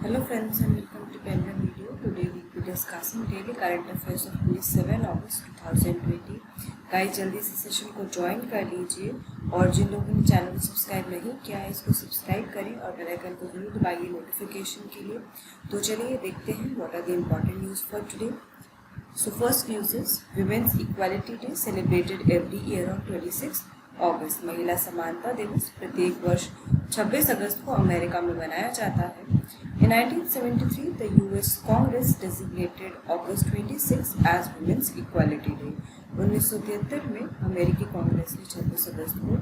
Hello friends and welcome to Penguin Video. Today we will be discussing daily current affairs of 27 August 2020. Guys जल्दी से session को join कर लीजिए और जिन लोगों ने चैनल को सब्सक्राइब नहीं किया है इसको सब्सक्राइब करें और बेल आइकन को जरूर दबाइए नोटिफिकेशन के लिए। तो चलिए देखते हैं what are the important news for today. So first news is Women's Equality Day celebrated every year on 26 अगस्त। महिला समानता दिवस प्रत्येक वर्ष 26 अगस्त को अमेरिका में मनाया जाता है। In 1973, the U.S. Congress designated August 26 as Women's Equality Day. 1973 में अमेरिकी कांग्रेस ने 26 अगस्त को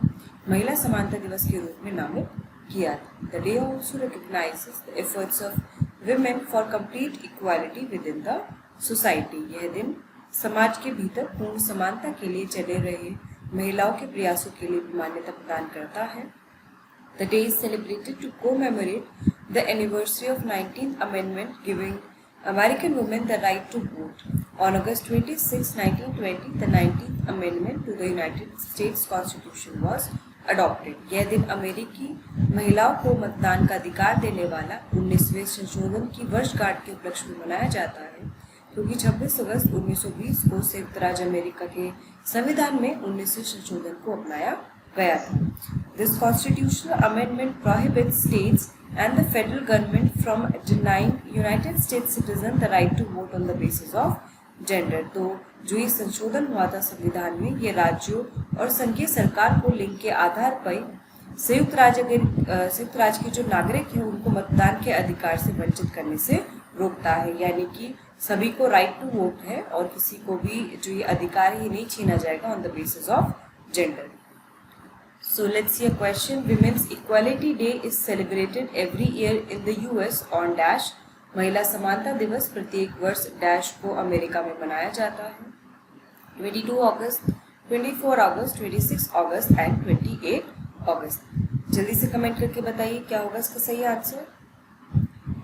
महिला समानता दिवस के रूप में नामित किया था। The day also recognizes the efforts of women for complete equality within the society. यह दिन समाज के भीतर पूर्ण समानता के लिए चले रहे महिलाओं के प्रयासों के लिए भी मान्यता प्रदान करता है। The day is celebrated to commemorate the anniversary of 19th Amendment giving American women the right to vote. On August 26, 1920, the 19th Amendment to the United States Constitution was adopted. यह दिन अमेरिकी महिलाओं को मतदान का अधिकार देने वाला 19वें संशोधन की वर्षगांठ के उपलक्ष्य में मनाया जाता है, क्योंकि 26 अगस्त 1920 को संयुक्त राज्य अमेरिका के संविधान में 19वें संशोधन को अपनाया गया था। This constitutional amendment prohibits states and the federal government from denying United States citizens the right to vote on the basis of gender. तो जो ये संशोधन हुआ था संविधान में, ये राज्यों और संघीय सरकार को लिंग के आधार पर संयुक्त राज्य के जो नागरिक हैं उनको मतदान के अधिकार से वंचित करने से रोकता है। यानी कि सभी को राइट टू वोट है और किसी को भी जो ये अधिकार है नहीं छीना जाएगा on the basis of gender. So let's see a question. Women's Equality Day is celebrated every year in the US on dash. महिला समानता दिवस प्रत्येक वर्ष डैश को अमेरिका में मनाया जाता है। 22 अगस्त, 24 अगस्त, 26 अगस्त एंड 28 अगस्त। जल्दी से कमेंट करके बताइए क्या होगा इसका सही answer.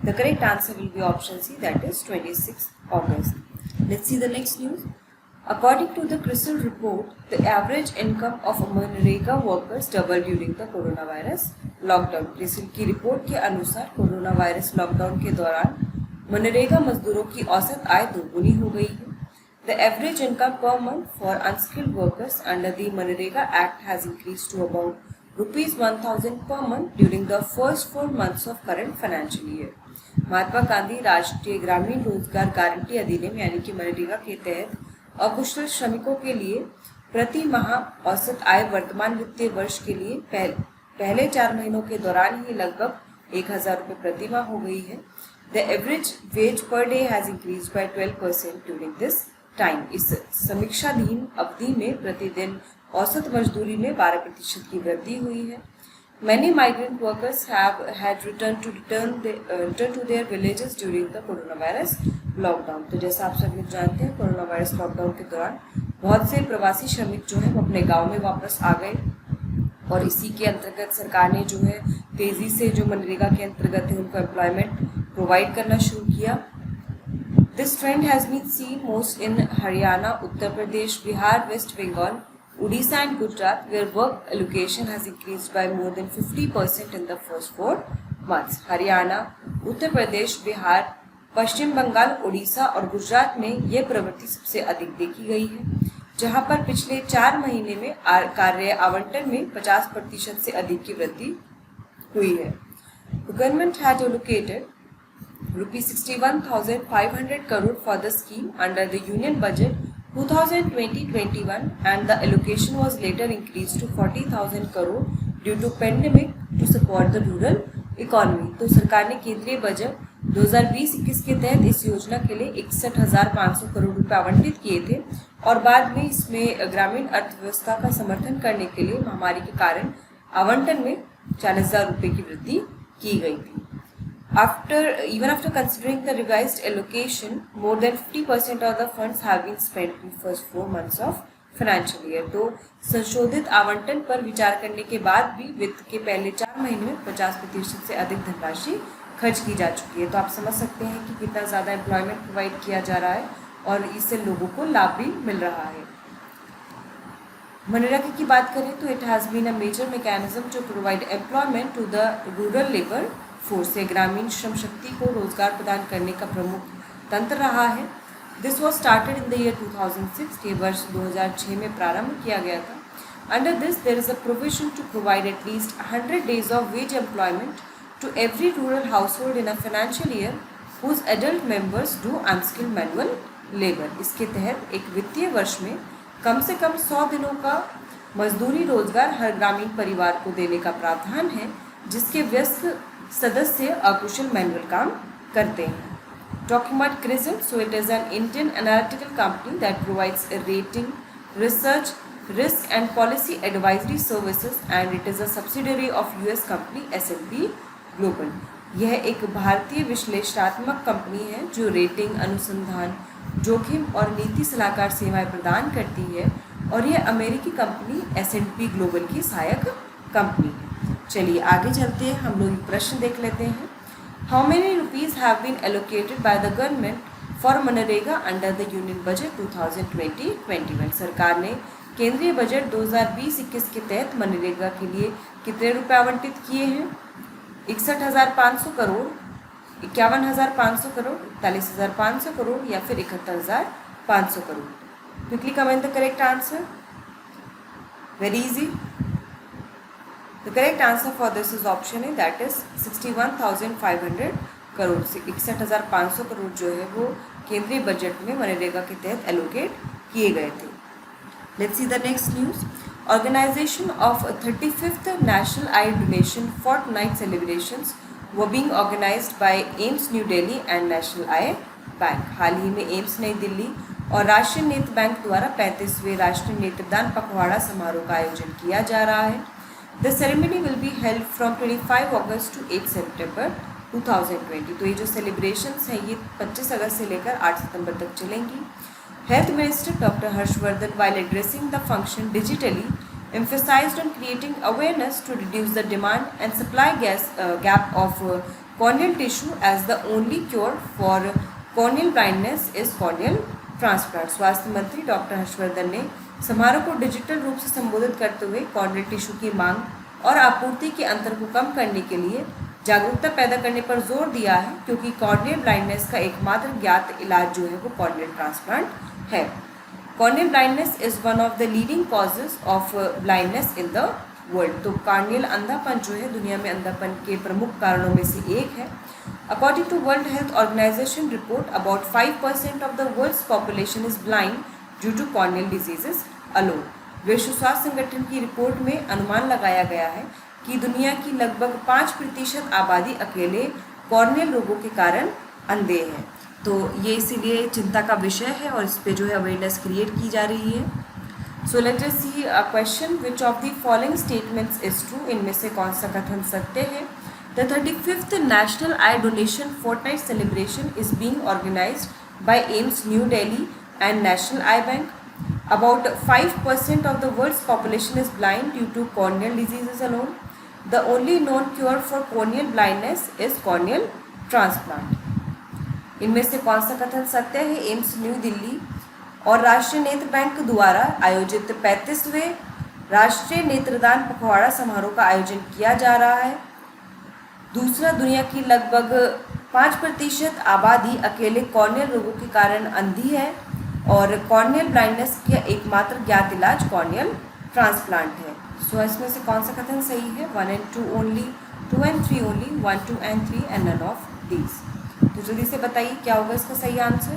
The correct answer will be option C, that is 26 August. Let's see the next news. According to the CRISIL report, the average income of MNREGA workers doubled during the coronavirus lockdown. CRISIL की report के अनुसार corona virus lockdown के दौरान मनरेगा मजदूरों की औसत आय दोगुनी हो गई है। The average income per month for unskilled workers under the Manrega Act has increased to about rupees 1,000 per month during the first 4 months of current financial year. Mahatma Gandhi राष्ट्रीय ग्रामीण रोजगार गारंटी अधिनियम यानी कि मनरेगा के तहत अकुशल श्रमिकों के लिए प्रति माह औसत आय वर्तमान वित्तीय वर्ष के लिए पहले 4 महीनों के दौरान ही लगभग 1,000 रुपये प्रति माह हो गई है। The average wage per day has increased by 12% during this time. इस समीक्षाधीन अवधि में प्रतिदिन औसत मजदूरी में 12% की वृद्धि हुई है। Many migrant workers have had returned to their villages during the coronavirus lockdown. तो जैसा आप सब लोग जानते हैं कोरोना वायरस लॉकडाउन के दौरान बहुत से प्रवासी श्रमिक जो हैं वो अपने गांव में वापस आ गए और इसी के अंतर्गत सरकार ने जो है तेजी से जो मनरेगा के अंतर्गत है उनको एम्प्लॉयमेंट प्रोवाइड करना शुरू किया। This trend has been seen most in Haryana, Uttar Pradesh, Bihar, West Bengal, Odisha and Gujarat, where work allocation has increased by more than 50% in the first 4 months. Haryana, Uttar Pradesh, Bihar, पश्चिम बंगाल, ओडिशा और गुजरात में यह प्रवृत्ति सबसे अधिक देखी गई है, जहां पर पिछले 4 महीने में कार्य आवंटन में 50% से अधिक की वृद्धि हुई है। The government had allocated rupees 61,500 crore for the scheme under the union budget 2020-21 and the allocation was later increased to 40,000 crore due to pandemic to support the rural economy. तो सरकार ने केंद्रीय बजट 2020-21 के तहत इस योजना के लिए 61,500 करोड़ रुपए आवंटित किए थे और बाद में इसमें ग्रामीण अर्थव्यवस्था का समर्थन करने के लिए महामारी के कारण आवंटन में 40,000 रुपए की वृद्धि की गई थी। Even after considering the revised allocation, more than 50% of the funds have been spent in first 4 months of financial year. तो संशोधित आवंटन पर विचार करने के बाद भी वित्त के पहले 4 महीने में 50% से अधिक धनराशि खर्च की जा चुकी है। तो आप समझ सकते हैं कि कितना ज़्यादा एम्प्लॉयमेंट प्रोवाइड किया जा रहा है और इससे लोगों को लाभ भी मिल रहा है। मनरेगा की बात करें तो it has been a major mechanism to provide employment to the rural labour force है, ग्रामीण श्रम शक्ति को रोजगार प्रदान करने का प्रमुख तंत्र रहा है। This was started in the year 2006, ये वर्ष 2006 में प्रारंभ किया गया था। Under this, there is a provision to provide at least 100 days of wage employment to every rural household in a financial year whose adult members do unskilled manual labor. इसके तहत एक वित्तीय वर्ष में कम से कम 100 दिनों का मजदूरी रोजगार हर ग्रामीण परिवार को देने का प्रावधान है जिसके व्यस्त सदस्य अकुशल मैनुअल काम करते हैं। Talking about CRISIL, so it is an Indian analytical company that provides a rating, research, risk and policy advisory services and it is a subsidiary of US company S&P Global. यह एक भारतीय विश्लेषणात्मक company है जो rating, अनुसंधान, जोखिम और नीति सलाहकार सेवाएं प्रदान करती है और यह अमेरिकी कंपनी S&P ग्लोबल की सहायक कंपनी है। चलिए आगे चलते हैं, हम लोग प्रश्न देख लेते हैं। How many rupees have been allocated by the government for MNREGA under the union budget 2020-21? सरकार ने केंद्रीय बजट 2020-21 के तहत मनरेगा के लिए कितने रुपए आवंटित किए हैं? 61,500 करोड़, 51,500 करोड़, 41,500 करोड़ या फिर 71,500 crore? Quickly comment the correct answer. Very easy. The correct answer for this is option A, that is 61,500 crore से 61,500 करोड़ जो है वो केंद्रीय बजट में मनरेगा के तहत एलोकेट किए गए थे। Let's see the next news. Organization of 35th National Eye Donation Fortnight celebrations were being organized by AIIMS New Delhi and National Eye Bank. हाल ही में एम्स नई दिल्ली और राष्ट्रीय नेत्र बैंक द्वारा 35वें राष्ट्रीय नेत्रदान पखवाड़ा समारोह का आयोजन किया जा रहा है। The ceremony will be held from 25 August to 8 September 2020. तो ये जो सेलिब्रेशंस हैं ये 25 अगस्त से लेकर 8 सितंबर तक चलेंगी। Health Minister Dr. Harshvardhan, while addressing the function digitally, emphasized on creating awareness to reduce the demand and supply gap of corneal tissue as the only cure for corneal blindness is corneal transplant. स्वास्थ्य मंत्री doctor Harshvardhan ने समारोह को digital रूप से संबोधित करते हुए कॉर्नियल टिश्यू की मांग और आपूर्ति के अंतर को कम करने के लिए जागरूकता पैदा करने पर जोर दिया है क्योंकि कॉर्नियल ब्लाइंडनेस का एकमात्र ज्ञात इलाज जो है वो कॉर्नियल ट्रांसप्लांट है। Corneal blindness is one of the leading causes of blindness in the world. तो कॉर्नियल अंधापन जो है दुनिया में अंधापन के प्रमुख कारणों में से एक है। According to World Health Organization report, about 5% of the world's population is blind due to corneal diseases alone. विश्व स्वास्थ्य संगठन की रिपोर्ट में अनुमान लगाया गया है कि दुनिया की लगभग 5% आबादी अकेले कॉर्नियल रोगों के कारण अंधे हैं। तो ये इसीलिए चिंता का विषय है और इस पे जो है अवेयरनेस क्रिएट की जा रही है। So let us see a question, which of the following statements is true? इनमें से कौन सा कथन सत्य है? The 35th national eye donation fortnight celebration is being organised by AIIMS New Delhi and national eye bank. About 5% of the world's population is blind due to corneal diseases alone. The only known cure for corneal blindness is corneal transplant. इनमें से कौन सा कथन सत्य है? AIIMS New Delhi और राष्ट्रीय नेत्र बैंक द्वारा आयोजित 35वें राष्ट्रीय नेत्रदान पखवाड़ा समारोह का आयोजन किया जा रहा है। दूसरा, दुनिया की लगभग 5% आबादी अकेले कॉर्नियल रोगों के कारण अंधी है और कॉर्नियल ब्लाइंडनेस का एकमात्र ज्ञात इलाज कॉर्नियल ट्रांसप्लांट है। सो इसमें से कौन सा कथन सही है? 1 and 2 only, 2 and 3 only, 1, 2 and 3 and none of these. तो जल्दी से बताइए क्या होगा इसका सही आंसर?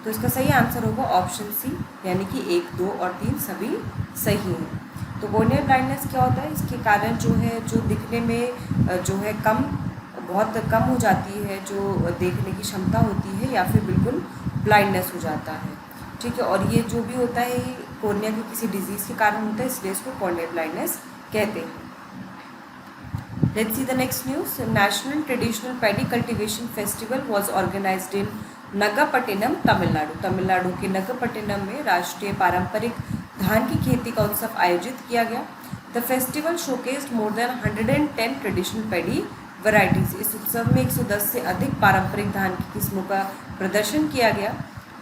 तो इसका सही आंसर होगा ऑप्शन सी, यानी कि 1, 2 और 3 सभी सही हैं। तो कॉर्नियल ब्लाइंडनेस क्या होता है? इसके कारण जो है जो दिखने में जो है बहुत कम हो जाती है, जो देखने की क्षमता होती है या फिर बिल्कुल ब्लाइंडनेस हो जाता है। ठीक है, और ये जो भी होता है कॉर्निया की किसी डिजीज़ के कारण होता है, इसलिए इसको कॉर्नियल ब्लाइंडनेस कहते हैं। Let's see the next news. National traditional paddy cultivation festival was organised in Nagapattinam, Tamil Nadu. Tamil Nadu के नगापट्टिनम में राष्ट्रीय पारंपरिक धान की खेती का उत्सव आयोजित किया गया। The festival showcased more than 110 traditional paddy varieties. इस उत्सव में 110 से अधिक पारंपरिक धान की किस्मों का प्रदर्शन किया गया।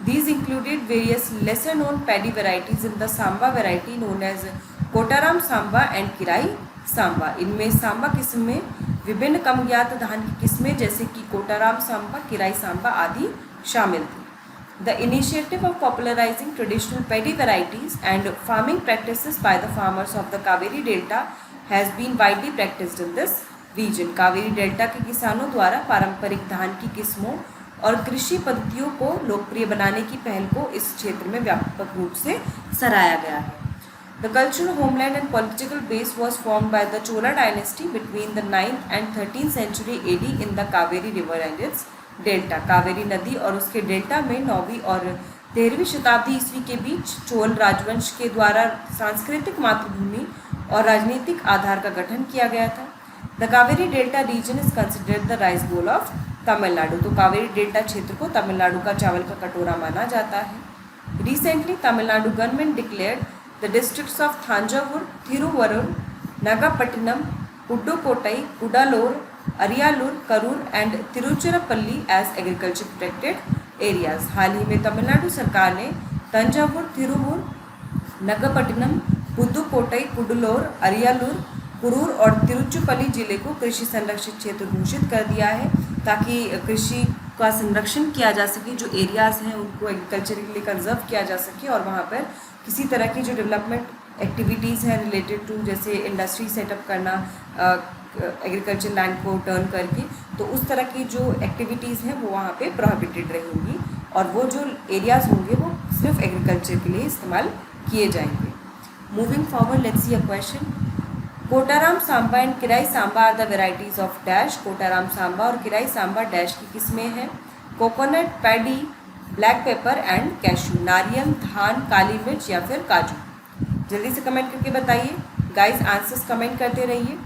These included various lesser known paddy varieties in the Samba variety known as Kottaram Samba and Kirai Samba. इनमें सांबा किस्म में विभिन्न कम ज्ञात धान की किस्में जैसे कि कोटाराम सांबा, किराई सांबा आदि शामिल थी। The initiative of popularizing traditional paddy varieties and farming practices by the farmers of the Kaveri Delta has been widely practiced in this region. Kaveri delta के किसानों द्वारा पारंपरिक धान की किस्मों और कृषि पद्धतियों को लोकप्रिय बनाने की पहल को इस क्षेत्र में व्यापक रूप से सराहा गया है। The cultural homeland and political base was formed by the Chola dynasty between the 9th and 13th century AD in the Kaveri river and its delta. Kaveri नदी और उसके डेल्टा में 9वीं और 13वीं शताब्दी ईस्वी के बीच चोल राजवंश के द्वारा सांस्कृतिक मातृभूमि और राजनीतिक आधार का गठन किया गया था। The Kaveri delta region is considered the rice bowl of Tamil Nadu. तो कावेरी डेल्टा क्षेत्र को तमिलनाडु का चावल का कटोरा माना जाता है। Recently Tamil Nadu government declared the districts of Thanjavur, Thiruvarur, Nagapattinam, Pudukkottai, Cuddalore, Ariyalur, Karur and Tiruchirappalli as agriculture protected areas. हाल ही में तमिलनाडु सरकार ने तंजावुर, थिरुवुर, नागपट्टिनम, पुदुकोट्टई, कुडलोर, अरियालूर, कुरूर और तिरुचिरापल्ली जिले को कृषि संरक्षित क्षेत्र घोषित कर दिया है ताकि कृषि का संरक्षण किया जा सके। जो एरियाज़ हैं उनको एग्रीकल्चर के लिए कंजर्व किया जा सके और वहाँ पर किसी तरह की जो डेवलपमेंट एक्टिविटीज़ हैं रिलेटेड टू जैसे इंडस्ट्री सेटअप करना, एग्रीकल्चर लैंड को टर्न करके, तो उस तरह की जो एक्टिविटीज़ हैं वो वहाँ पे प्रोहिबिटेड रहेंगी और वो जो एरियाज़ होंगे वो सिर्फ एग्रीकल्चर के लिए इस्तेमाल किए जाएंगे। Moving forward, let's see a question. Kottaram Samba and Kirai Samba are the varieties of dash. Kottaram Samba और किराई सांबा डैश की किस्में हैं। Coconut, paddy, black pepper and cashew. नारियल, धान, काली मिर्च या फिर काजू। जल्दी से कमेंट करके बताइए गाइस, आंसर्स कमेंट करते रहिए।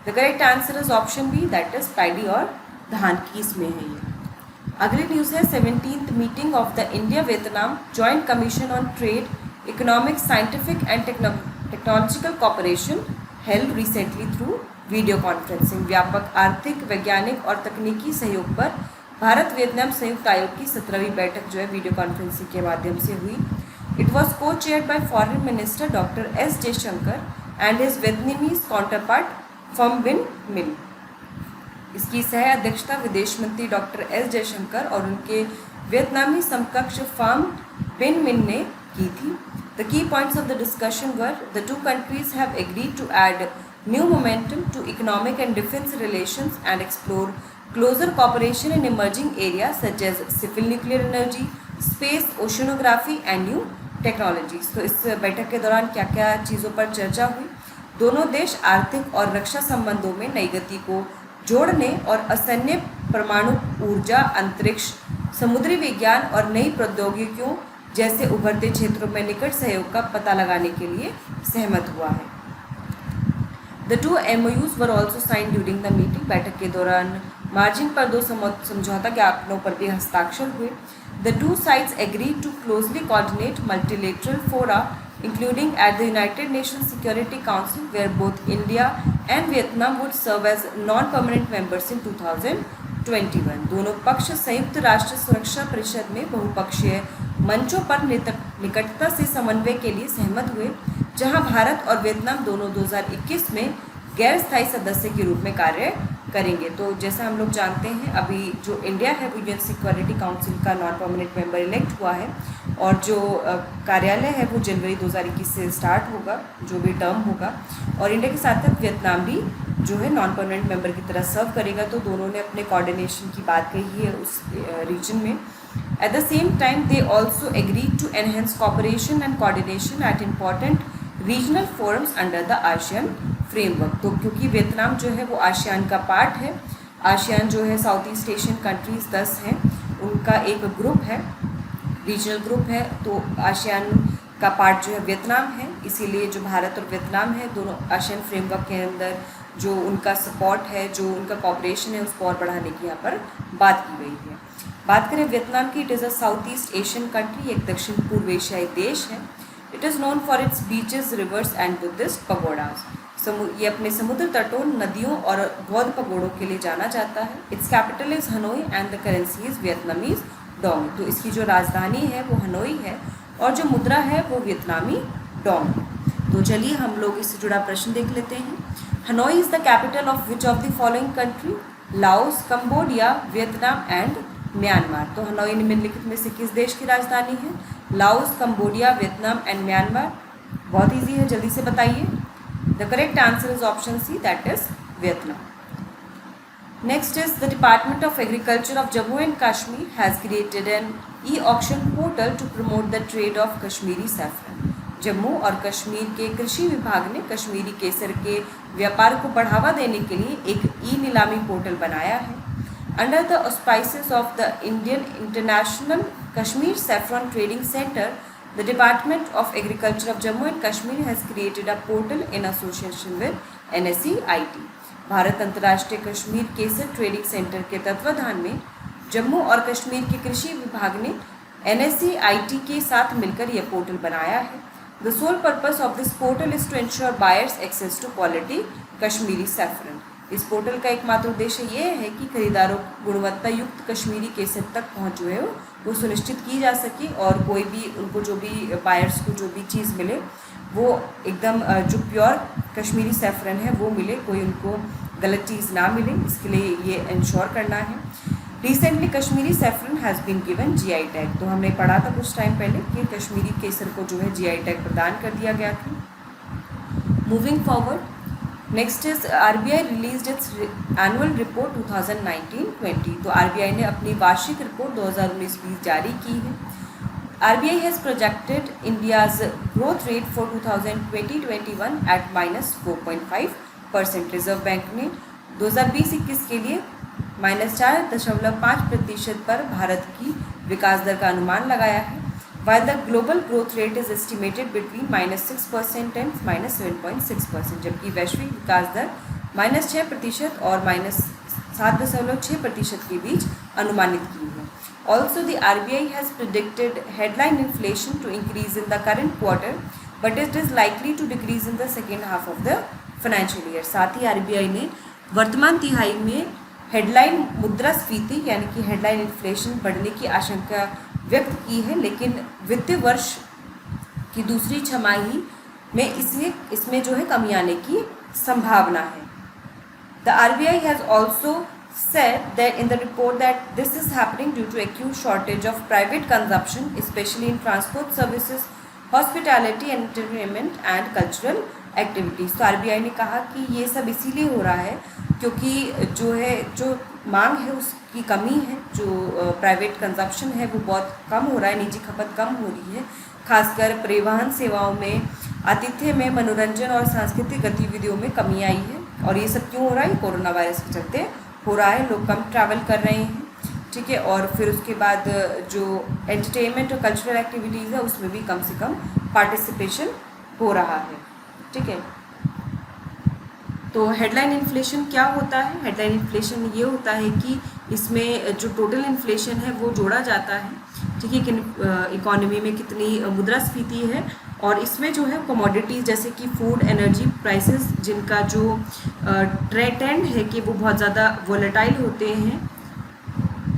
The correct answer is option B, that is paddy और धान की किस्में हैं ये। अगली न्यूज़ है 17th meeting of the India Vietnam joint commission on trade, economic, scientific and technological cooperation held recently through video conferencing. व्यापक आर्थिक, वैज्ञानिक और तकनीकी सहयोग पर भारत वियतनाम संयुक्त आयोग की 17वीं बैठक जो है वीडियो कॉन्फ्रेंसिंग के माध्यम से हुई। It was co chaired by foreign minister doctor S Jaishankar and his Vietnamese counterpart Pham Binh Minh. इसकी सह अध्यक्षता विदेश मंत्री डॉक्टर एस जयशंकर और उनके वियतनामी समकक्ष फार्म बिन मिन ने की थी। The key points of the discussion were the two countries have agreed to add new momentum to economic and defence relations and explore closer cooperation in emerging area such as civil nuclear energy, space, oceanography and new technologies. तो इस बैठक के दौरान क्या क्या चीज़ों पर चर्चा हुई? दोनों देश आर्थिक और रक्षा संबंधों में नई गति को जोड़ने और असैन्य परमाणु ऊर्जा, अंतरिक्ष, समुद्री विज्ञान और नई प्रौद्योगिकियों जैसे उभरते क्षेत्रों में निकट सहयोग का पता लगाने के लिए सहमत हुआ है। The two MOUs were also sign during the meeting. बैठक के दौरान मार्जिन पर 2 समझौता ज्ञापनों पर भी हस्ताक्षर हुए। The two sides agreed to closely coordinate multilateral fora including at the United Nations Security Council where both India and Vietnam would serve as non-permanent members in 2021। दोनों पक्ष संयुक्त राष्ट्र सुरक्षा परिषद में बहुपक्षीय मंचों पर निकटता से समन्वय के लिए सहमत हुए, जहां भारत और वियतनाम दोनों 2021 में गैर स्थायी सदस्य के रूप में कार्य करेंगे। तो जैसा हम लोग जानते हैं अभी जो इंडिया है वो यूएन सिक्योरिटी काउंसिल का नॉन परमानेंट मेंबर इलेक्ट हुआ है और जो कार्यालय है वो जनवरी 2021 से स्टार्ट होगा, जो भी टर्म होगा, और इंडिया के साथ साथ वियतनाम भी जो है नॉन परमानेंट मेंबर की तरह सर्व करेगा। तो दोनों ने अपने कोऑर्डिनेशन की बात कही है उस रीजन में। At the same time they also agreed to enhance cooperation and coordination at important regional forums under the ASEAN framework. तो क्योंकि वियतनाम जो है वो आसियान का पार्ट है, आसियान जो है साउथ ईस्ट एशियन कंट्रीज़ 10 हैं, उनका एक ग्रुप है, रीजनल ग्रुप है। तो आसियान का पार्ट जो है वियतनाम है, इसीलिए जो भारत और वियतनाम है दोनों आसियान फ्रेमवर्क के अंदर जो उनका सपोर्ट है, जो उनका कॉपरेशन है, उसको और बढ़ाने की यहाँ पर बात की गई है। बात करें वियतनाम की, it is a South East Asian country, एक दक्षिण पूर्व एशियाई देश है। It is known for its beaches, rivers and Buddhist pagodas. ये अपने समुद्र तटों, नदियों और बौद्ध पगोड़ों के लिए जाना जाता है। It's capital is Hanoi and the currency is Vietnamese Dong. तो इसकी जो राजधानी है वो हनोई है और जो मुद्रा है वो वियतनामी डोंग। तो चलिए हम लोग इससे जुड़ा प्रश्न देख लेते हैं। Hanoi is the capital of which of the following country? Laos, Cambodia, Vietnam and Myanmar. तो हनोई निम्नलिखित में से किस देश की राजधानी है? Laos, Cambodia, Vietnam and Myanmar. बहुत ईजी है, जल्दी से बताइए। The correct answer is option C, that is Vietnam. Next is the Department of Agriculture of Jammu and Kashmir has created an e-auction portal to promote the trade of Kashmiri saffron. Jammu और कश्मीर के कृषि विभाग ने कश्मीरी केसर के व्यापार को बढ़ावा देने के लिए एक ई-नीलामी पोर्टल बनाया है। Under the auspices of the Indian International Kashmir Saffron Trading Center, the Department of Agriculture of Jammu and Kashmir has created a portal in association with NSE-IT. Bharat अंतर्राष्ट्रीय कश्मीर केसर ट्रेडिंग सेंटर के तत्वाधान में जम्मू और कश्मीर के कृषि विभाग ने NSE-IT के साथ मिलकर यह पोर्टल बनाया है। The sole purpose of this portal is to ensure buyers access to quality Kashmiri saffron. इस पोर्टल का एकमात्र उद्देश्य ये है कि खरीदारों को गुणवत्ता युक्त कश्मीरी केसर तक पहुँच जो है वो सुनिश्चित की जा सके और कोई भी उनको जो भी बायर्स को जो भी चीज़ मिले वो एकदम जो प्योर कश्मीरी सैफरन है वो मिले, कोई उनको गलत चीज़ ना मिले, इसके लिए ये इंश्योर करना है। Recently Kashmiri saffron has been given GI tag. तो हमने पढ़ा था कुछ टाइम पहले कि कश्मीरी केसर को जो है GI टैग प्रदान कर दिया गया था। Moving forward, next is RBI released it's annual report 2019-20। तो RBI ने अपनी वार्षिक रिपोर्ट 2019-20 जारी की है। RBI has projected India's growth rate for 2020-21 at -4.5%। Reserve bank ने 2020-21 के लिए -4.5% पर भारत की विकास दर का अनुमान लगाया है। While the global growth rate is estimated between -6% and -7.6%, जबकि वैश्विक विकास दर -6% और -7.6% के बीच अनुमानित की है। Also, the RBI has predicted headline inflation to increase in the current quarter, but it is likely to decrease in the second half of the financial year। साथ ही RBI ने वर्तमान तिहाई में हेडलाइन मुद्रास्फीति यानी कि हेडलाइन इन्फ्लेशन बढ़ने की आशंका व्यक्त की है, लेकिन वित्तीय वर्ष की दूसरी छमाही में इसमें जो है कमी आने की संभावना है। The RBI has also said that in the report that this is happening due to acute shortage of private consumption, especially in transport services, hospitality, entertainment and cultural activities। तो RBI ने कहा कि ये सब इसीलिए हो रहा है क्योंकि जो मांग है उसकी कमी है, जो प्राइवेट कंजप्शन है वो बहुत कम हो रहा है, निजी खपत कम हो रही है, खासकर परिवहन सेवाओं में, आतिथ्य में, मनोरंजन और सांस्कृतिक गतिविधियों में कमी आई है। और ये सब क्यों हो रहा है? कोरोना वायरस के चलते हो रहा है, लोग कम ट्रैवल कर रहे हैं, ठीक है। और फिर उसके बाद जो एंटरटेनमेंट और कल्चरल एक्टिविटीज़ है उसमें भी कम से कम पार्टिसिपेशन हो रहा है, ठीक है। तो हेडलाइन इन्फ्लेशन क्या होता है? हेडलाइन इन्फ्लेशन ये होता है कि इसमें जो टोटल इन्फ्लेशन है वो जोड़ा जाता है, ठीक है, कि इकोनॉमी में कितनी मुद्रास्फीति है और इसमें जो है कमोडिटीज़ जैसे कि फूड, एनर्जी प्राइसेस जिनका जो ट्रेंड है कि वो बहुत ज़्यादा वोलेटाइल होते हैं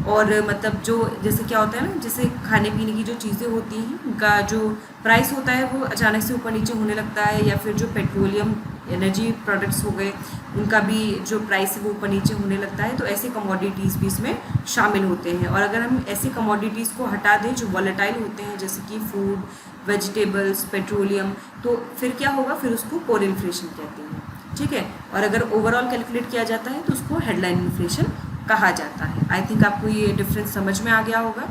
और मतलब जो जैसे क्या होता है ना, जैसे खाने पीने की जो चीज़ें होती हैं उनका जो प्राइस होता है वो अचानक से ऊपर नीचे होने लगता है, या फिर जो पेट्रोलियम एनर्जी प्रोडक्ट्स हो गए उनका भी जो प्राइस है वो ऊपर नीचे होने लगता है। तो ऐसे कमोडिटीज़ भी इसमें शामिल होते हैं। और अगर हम ऐसी कमोडिटीज़ को हटा दें जो वॉलेटाइल होते हैं जैसे कि फूड, वेजिटेबल्स, पेट्रोलियम, तो फिर क्या होगा? फिर उसको कोर इन्फ्लेशन कहते हैं, ठीक है। और अगर ओवरऑल कैलकुलेट किया जाता है तो उसको हेडलाइन इन्फ्लेशन कहा जाता है। आई थिंक आपको ये डिफरेंस समझ में आ गया होगा।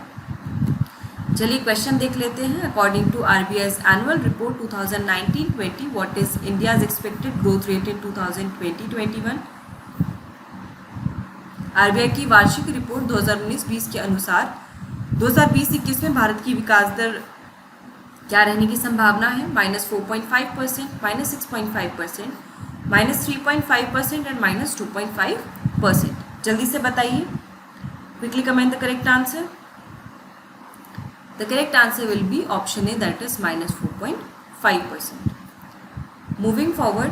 चलिए क्वेश्चन देख लेते हैं। According to RBI's annual report 2019-20, what is India's expected growth rate in 2020-21? RBI की वार्षिक रिपोर्ट 2019-20 के अनुसार 2020-21 में भारत की विकास दर क्या रहने की संभावना है? -4.5%, -6.5%, -3.5% एंड -2.5%। जल्दी से बताइए, quickly comment the correct answer. The correct answer will be option A, that is -4.5%. Moving forward,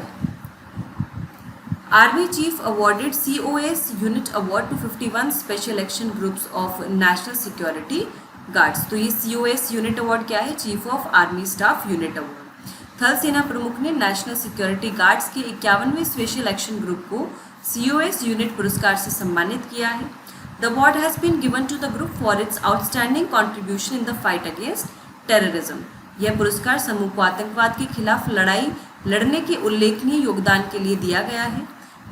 Army Chief awarded COS Unit Award to 51 Special Action Groups of National Security Guards। तो ये COS Unit Award क्या है? Chief of army staff unit award. थल सेना प्रमुख ने national security guards के 51वें स्पेशल एक्शन ग्रुप को COS यूनिट पुरस्कार से सम्मानित किया है। The award has been given to the group for its outstanding contribution in the fight against terrorism. यह पुरस्कार समूह को आतंकवाद के खिलाफ लड़ाई लड़ने के उल्लेखनीय योगदान के लिए दिया गया है।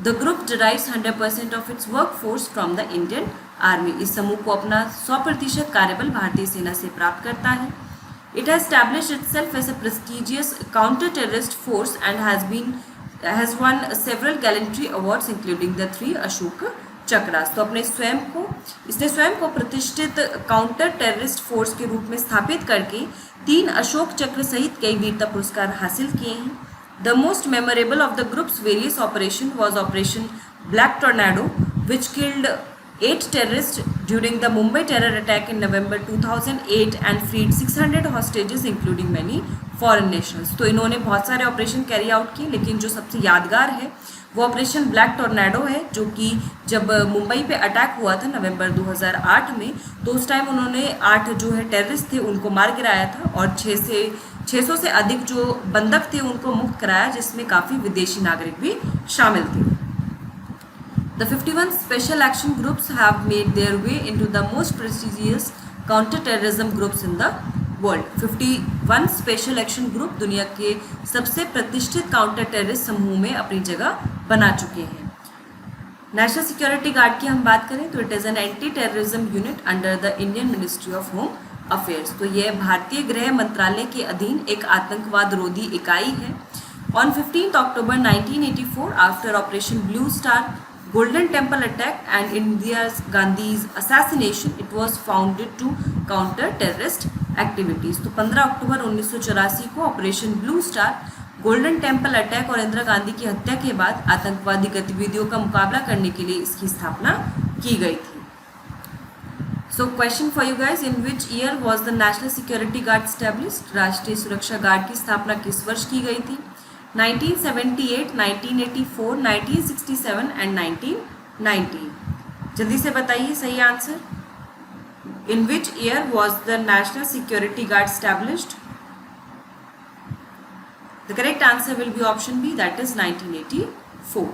The group derives 100% of its work force from the Indian army. इस समूह को अपना 100% कार्यबल भारतीय सेना से प्राप्त करता है। It has established itself as a prestigious counter-terrorist force and has won several gallantry awards, including the 3 Ashok chakras. तो इसने स्वयं को प्रतिष्ठित काउंटर टेररिस्ट फोर्स के रूप में स्थापित करके 3 अशोक चक्र सहित कई वीरता पुरस्कार हासिल किए हैं। The most memorable of the group's various operation was Operation Black Tornado, which killed 8 terrorists during the Mumbai terror attack in November 2008 and freed 600 hostages including many foreign nationals। तो इन्होंने बहुत सारे ऑपरेशन कैरी आउट किए, लेकिन जो सबसे यादगार है वो ऑपरेशन ब्लैक टॉर्नेडो है, जो कि जब मुंबई पे अटैक हुआ था नवंबर 2008 में, तो उस टाइम उन्होंने 8 जो है टेररिस्ट थे उनको मार गिराया था और 600 से अधिक जो बंधक थे उनको मुक्त कराया, जिसमें काफ़ी विदेशी नागरिक भी शामिल थे। The 51 special action groups have made their way into the most prestigious counter-terrorism groups in the world। 51 special action group दुनिया के सबसे प्रतिष्ठित काउंटर टेररिस्ट समूह में अपनी जगह बना चुके हैं। नेशनल सिक्योरिटी गार्ड की हम बात करें तो it is an anti terrorism unit under the Indian ministry of home affairs. तो यह भारतीय गृह मंत्रालय के अधीन एक आतंकवाद रोधी इकाई है। On 15 October 1984 after operation blue star Golden Temple attack and Indira Gandhi's assassination, it was founded to counter terrorist activities। तो 15 अक्टूबर 1984 को operation blue star, golden temple attack और इंदिरा गांधी की हत्या के बाद आतंकवादी गतिविधियों का मुकाबला करने के लिए इसकी स्थापना की गई थी। So question for you guys, in which year was the national security guard established? राष्ट्रीय सुरक्षा गार्ड की स्थापना किस वर्ष की गई थी? 1978, 1984, 1967 एंड 1990। जल्दी से बताइए सही answer. In which year was the national security guard established? The correct answer will be option B, that is 1984।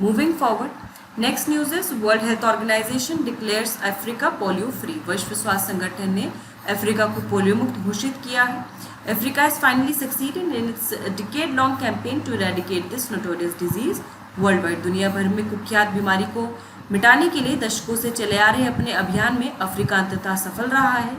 Moving forward, next news is World Health Organization declares Africa polio free. विश्व स्वास्थ्य संगठन ने Africa को polio मुक्त घोषित किया है। Africa has finally succeeded in its decade-long campaign to eradicate this notorious disease worldwide। दुनिया भर में कुख्यात बीमारी को मिटाने के लिए दशकों से चले आ रहे अपने अभियान में अफ्रीका अंततः सफल रहा है।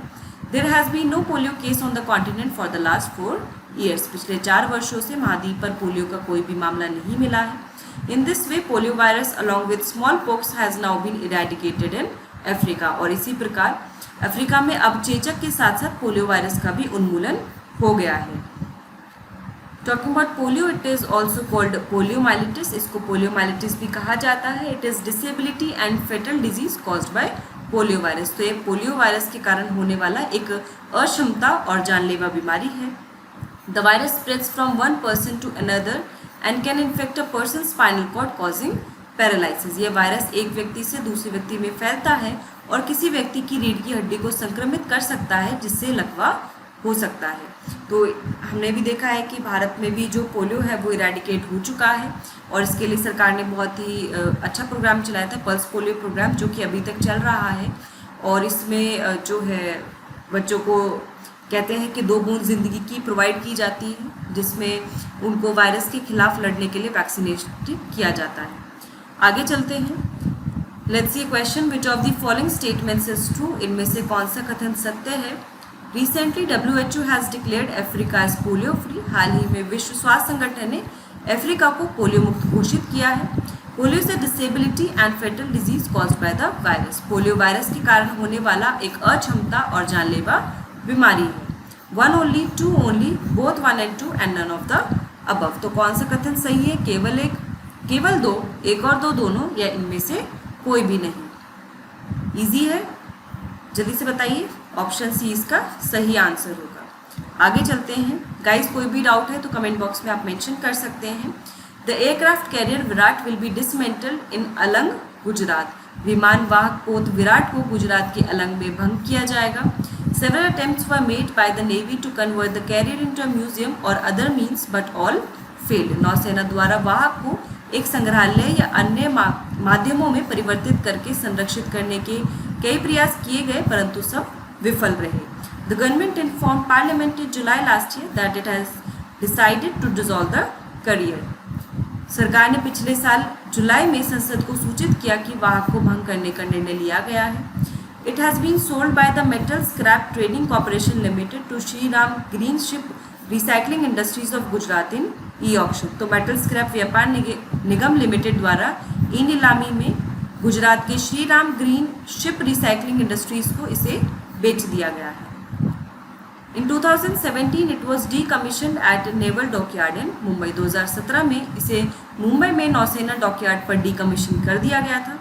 There has been no polio case on the continent for the last 4 years। पिछले 4 वर्षों से महाद्वीप पर पोलियो का कोई भी मामला नहीं मिला है। In this way, polio virus along with smallpox has now been eradicated in Africa। और इसी प्रकार अफ्रीका में अब चेचक के साथ साथ पोलियो वायरस का भी उन्मूलन हो गया है। Talking about polio, it is also called poliomyelitis. इसको पोलियोमाइलिटिस भी कहा जाता है। It is disability and fatal disease caused by polio virus. तो ये पोलियो वायरस के कारण होने वाला एक अक्षमता और जानलेवा बीमारी है। The virus spreads from one person to another and can infect a person spinal cord causing paralysis. यह वायरस एक व्यक्ति से दूसरे व्यक्ति में फैलता है और किसी व्यक्ति की रीढ़ की हड्डी को संक्रमित कर सकता है, जिससे लकवा हो सकता है। तो हमने भी देखा है कि भारत में भी जो पोलियो है वो इरेडिकेट हो चुका है और इसके लिए सरकार ने बहुत ही अच्छा प्रोग्राम चलाया था, पल्स पोलियो प्रोग्राम, जो कि अभी तक चल रहा है। और इसमें जो है बच्चों को कहते हैं कि 2 बूंद ज़िंदगी की प्रोवाइड की जाती है, जिसमें उनको वायरस के खिलाफ लड़ने के लिए वैक्सीनेट किया जाता है। आगे चलते हैं। Let's see question, which of the following statements is true? इनमें से कौन सा कथन सत्य है? Recently WHO has declared Africa as polio free. हाल ही में विश्व स्वास्थ्य संगठन ने अफ्रीका को पोलियो मुक्त घोषित किया है। पोलियो से disability and fatal disease caused by the virus. Polio virus के कारण होने वाला एक अक्षमता और जानलेवा बीमारी है। 1 only, 2 only, both 1 and 2 and none of the above। तो कौन सा कथन सही है? केवल 1, केवल 2, 1 और 2 दोनों, या इनमें से कोई भी नहीं? इजी है, जल्दी से बताइए। ऑप्शन सी इसका सही आंसर होगा। आगे चलते हैं। गाइस, कोई भी डाउट है तो कमेंट बॉक्स में आप मेंशन कर सकते हैं। The aircraft carrier Viraat will be dismantled in Alang, Gujarat. विमान वाहक पोत विराट को गुजरात के अलंग में भंग किया जाएगा। Several attempts were made by the Navy to convert the carrier into a museum or other means, but all failed. नौसेना द्वारा वाहक को एक संग्रहालय या अन्य माध्यमों में परिवर्तित करके संरक्षित करने के कई प्रयास किए गए, परंतु सब विफल रहे. The government informed Parliament in July last year that it has decided to dissolve the carrier. सरकार ने पिछले साल जुलाई में संसद को सूचित किया कि वाहक को भंग करने का निर्णय लिया गया है. It has been sold by the Metal Scrap Trading Corporation Limited to Shri Ram Green Ship Recycling Industries of Gujarat in e-auction. तो मेटल स्क्रैप व्यापार निगम लिमिटेड द्वारा ई नीलामी में गुजरात के Shri Ram green ship recycling industries को इसे बेच दिया गया है. In 2017 it was decommissioned at Naval Dockyard in Mumbai. 2017 में इसे मुंबई में नौसेना डॉकयार्ड पर डीकमीशन कर दिया गया था.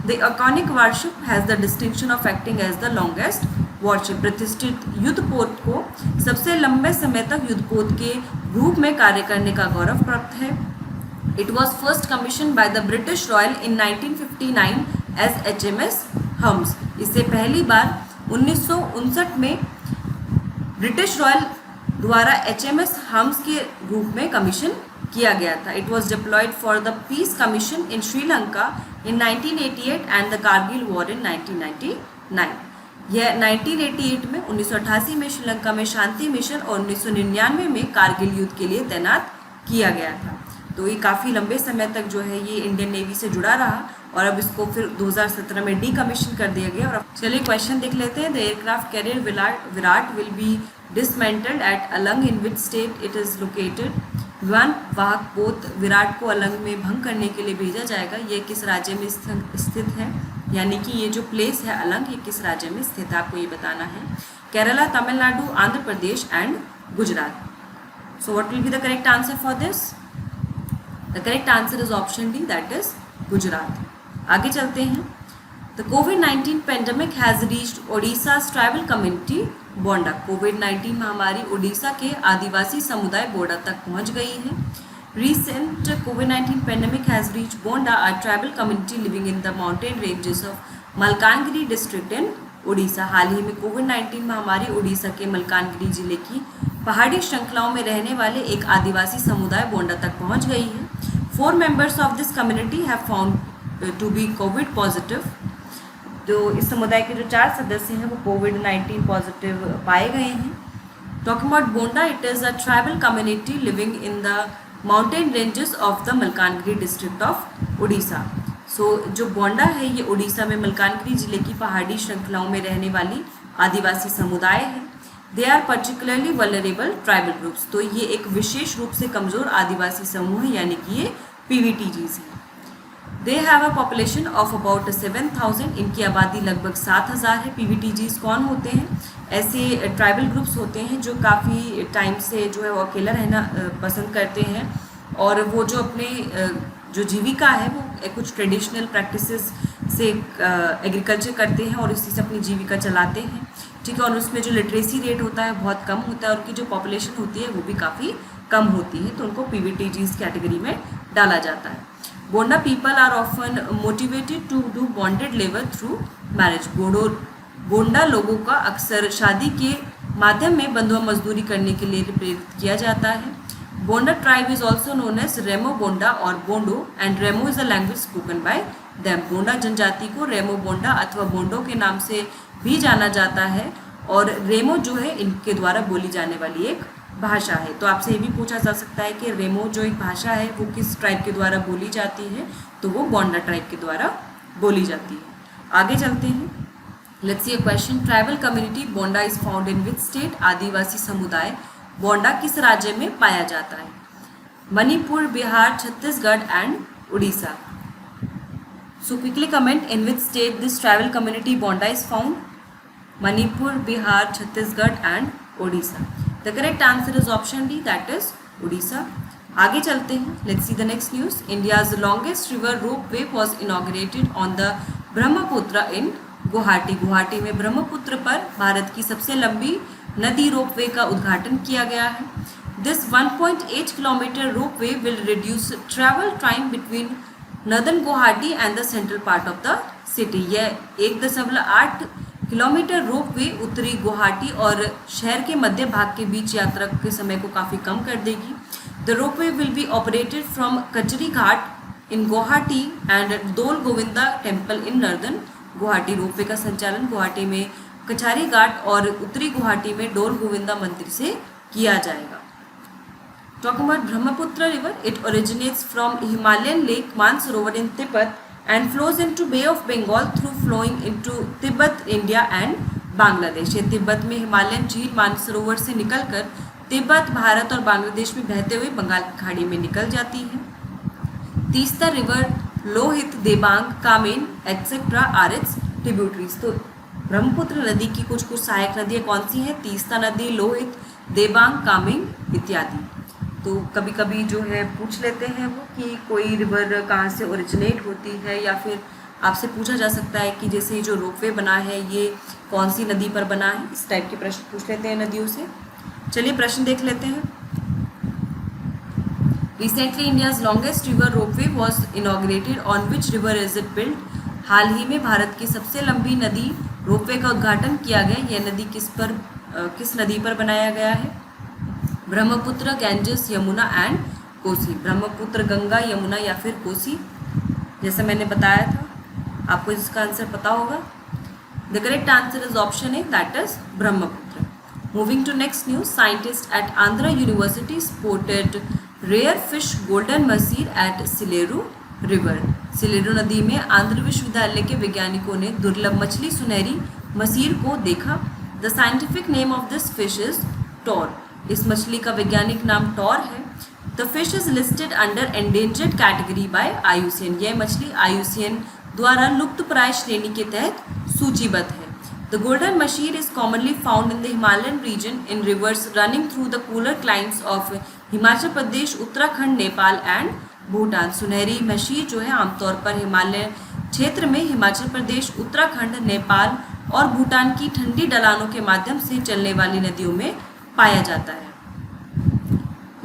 The iconic warship has the distinction of acting as the longest warship. प्रतिष्ठित युद्धपोत को सबसे लंबे समय तक युद्धपोत के रूप में कार्य करने का गौरव प्राप्त है. It was first commissioned by the British Royal in 1959 as HMS Humps. इसे पहली बार 1959 में ब्रिटिश रॉयल द्वारा HMS हम्स के रूप में कमीशन किया गया था. It was deployed for the peace commission in Sri Lanka in 1988 and the Kargil war in 1999. यह 1988 में 1988 में श्रीलंका में शांति मिशन और 1999 में कारगिल युद्ध के लिए तैनात किया गया था. तो ये काफ़ी लंबे समय तक जो है ये इंडियन नेवी से जुड़ा रहा और अब इसको फिर 2017 में डीकमीशन कर दिया गया. और चलिए क्वेश्चन देख लेते हैं. The aircraft carrier Viraat will be dismantled at Alang in which state it is located. विमान वाहक पोत विराट को अलंग में भंग करने के लिए भेजा जाएगा. ये किस राज्य में स्थित है, यानी कि ये जो प्लेस है अलंग, ये किस राज्य में स्थित है, आपको ये बताना है. Kerala, Tamil Nadu, Andhra Pradesh and Gujarat. So what will be the correct answer for this? The correct answer is option D, that is Gujarat. आगे चलते हैं. द कोविड-19 pandemic has reached Odisha's tribal community Bonda. कोविड-19 महामारी ओडिशा के आदिवासी समुदाय बोंडा तक पहुंच गई है. Recent COVID-19 pandemic has reached Bonda, a tribal community living in the mountain ranges of Malkangiri district in Orissa. हाल ही में कोविड-19 महामारी उड़ीसा के मलकानगिरी जिले की पहाड़ी श्रृंखलाओं में रहने वाले एक आदिवासी समुदाय बोंडा तक पहुंच गई है. 4 members of this community have found to be COVID positive. तो इस समुदाय के जो 4 सदस्य हैं वो कोविड-19 पॉजिटिव पाए गए हैं. Talking about Bonda, it is a tribal community living in the mountain ranges of the Malkangiri district of Orissa. So जो बोंडा है ये उड़ीसा में मलकानगिरी जिले की पहाड़ी श्रृंखलाओं में रहने वाली आदिवासी समुदाय है. They are particularly vulnerable tribal groups. तो ये एक विशेष रूप से कमज़ोर आदिवासी समूह है, यानी कि ये PVTGs हैं. They have a population of about 7,000. इनकी आबादी लगभग 7,000 है. PVTGs कौन होते हैं? ऐसे ट्राइबल ग्रुप्स होते हैं जो काफ़ी टाइम से जो है वो अकेला रहना पसंद करते हैं और वो जो अपने जो जीविका है वो कुछ ट्रेडिशनल प्रैक्टिसेस से एग्रीकल्चर करते हैं और इसी से अपनी जीविका चलाते हैं. ठीक है. और उसमें जो लिटरेसी रेट होता है बहुत कम होता है और उनकी जो पॉपुलेशन होती है वो भी काफ़ी कम होती है, तो उनको PVTGs कैटेगरी में डाला जाता है. Bonda people are often motivated to do bonded labour through marriage. Bonda लोगों का अक्सर शादी के माध्यम में बंधुआ मजदूरी करने के लिए प्रेरित किया जाता है. Bonda tribe is also known as Remo Bonda और Bondo and Remo is a language spoken by them. Bonda जनजाति को रेमो बोंडा अथवा बोंडो के नाम से भी जाना जाता है और रेमो जो है इनके द्वारा बोली जाने वाली एक भाषा है. तो आपसे ये भी पूछा जा सकता है कि रेमो जो एक भाषा है वो किस ट्राइब के द्वारा बोली जाती है, तो वो बोंडा ट्राइब के द्वारा बोली जाती है. आगे चलते हैं. Let's see a question. Tribal community Bonda is found in which state. आदिवासी समुदाय बोंडा किस राज्य में पाया जाता है? Manipur, Bihar, Chhattisgarh and Orissa. So quickly comment in which state this tribal community Bonda is found. Manipur, Bihar, Chhattisgarh and Orissa. The correct answer is option D, that is Orissa. आगे चलते हैं. Let's see the next news. India's longest river ropeway was inaugurated on the Brahmaputra इन गुवाहाटी. गुवाहाटी में ब्रह्मपुत्र पर भारत की सबसे लंबी नदी रोप वे का उद्घाटन किया गया है. This 1.8 kilometre rope way will reduce travel time between northern Guwahati and the central part of the city. यह 1.8 किलोमीटर रोपवे उत्तरी गुवाहाटी और शहर के मध्य भाग के बीच यात्रा के समय को काफ़ी कम कर देगी। The ropeway will be operated from Kachari Ghat in Guwahati and Dol Govinda temple in northern Guwahati. Ropeway का संचालन गुवाहाटी में कचारी घाट और उत्तरी गुवाहाटी में डोल गोविंदा मंदिर से किया जाएगा। Talking about Brahmaputra river, it originates from Himalayan lake Mansarovar in Tibet and flows into Bay of Bengal through flowing into Tibet, India and Bangladesh। ये तिब्बत में हिमालयन झील मानसरोवर से निकलकर तिब्बत, भारत और बांग्लादेश में बहते हुए बंगाल की खाड़ी में निकल जाती है। Teesta river, Lohit, Dibang, Kameng etcetera are its tributaries. तो ब्रह्मपुत्र नदी की कुछ सहायक नदियाँ कौन सी हैं? तीस्ता नदी, लोहित, देबांग, कामेन इत्यादि। तो कभी कभी जो है पूछ लेते हैं वो कि कोई रिवर कहाँ से ओरिजिनेट होती है, या फिर आपसे पूछा जा सकता है कि जैसे जो रोपवे बना है ये कौन सी नदी पर बना है। इस टाइप के प्रश्न पूछ लेते हैं नदियों से। चलिए प्रश्न देख लेते हैं। Recently India's longest river ropeway was inaugurated, on which river is it build. हाल ही में भारत की सबसे लंबी नदी रोपवे का उद्घाटन किया गया। यह नदी किस नदी पर बनाया गया है? Brahmaputra, Ganges, Yamuna and Kosi. ब्रह्मपुत्र, गंगा, यमुना या फिर कोसी, जैसे मैंने बताया था। आपको इसका आंसर पता होगा। The correct answer is option A, that is Brahmaputra. Moving to next news, scientist at Andhra university spotted rare fish golden mahseer at Sileru river. Sileru नदी में आंध्र विश्वविद्यालय के वैज्ञानिकों ने दुर्लभ मछली सुनहरी मसीर को देखा। The scientific name of this fish is Tor. इस मछली का वैज्ञानिक नाम टॉर है। The fish is listed under endangered category by IUCN। यह मछली IUCN द्वारा लुप्तप्राय श्रेणी के तहत सूचीबद्ध है। The golden mahseer is commonly found in the Himalayan region in rivers running through the cooler climes of Himachal Pradesh, Uttarakhand, Nepal and Bhutan. सुनहरी मशीर जो है आमतौर पर हिमालय क्षेत्र में हिमाचल प्रदेश, उत्तराखंड, नेपाल और भूटान की ठंडी ढलानों के माध्यम से चलने वाली नदियों में पाया जाता है।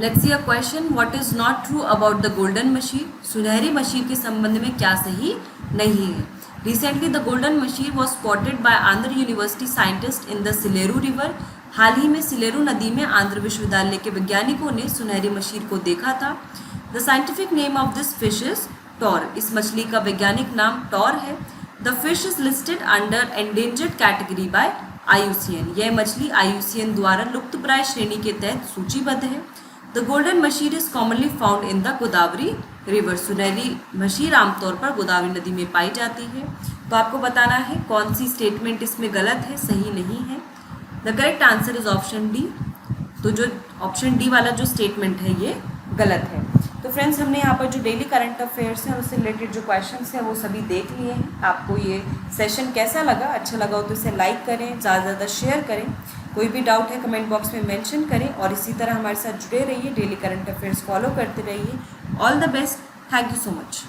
Let's see a question, what is not true about the golden mahseer. सुनहरी मशीर के संबंध में क्या सही नहीं है? Recently the golden mahseer was spotted by Andhra university scientist in the Sileru river. हाल ही में सिलेरू नदी में आंध्र विश्वविद्यालय के वैज्ञानिकों ने सुनहरी मशीर को देखा था। The scientific name of this fish is Tor. इस मछली का वैज्ञानिक नाम टॉर है। The fish is listed under endangered category by IUCN। यह मछली IUCN द्वारा लुप्तप्राय श्रेणी के तहत सूचीबद्ध है। The golden mahseer is commonly found in the Godavari river. सुनहरी मशीर आमतौर पर गोदावरी नदी में पाई जाती है। तो आपको बताना है कौन सी स्टेटमेंट इसमें गलत है, सही नहीं है। The correct answer is option D. तो जो ऑप्शन डी वाला जो स्टेटमेंट है ये गलत है। तो फ्रेंड्स, हमने यहाँ पर जो डेली करंट अफेयर्स हैं उससे रिलेटेड जो क्वेश्चंस हैं वो सभी देख लिए हैं। आपको ये सेशन कैसा लगा? अच्छा लगा हो तो इसे लाइक करें, ज़्यादा से ज़्यादा शेयर करें। कोई भी डाउट है कमेंट बॉक्स में मेंशन करें और इसी तरह हमारे साथ जुड़े रहिए, डेली करंट अफेयर्स फॉलो करते रहिए। All the best, thank you so much.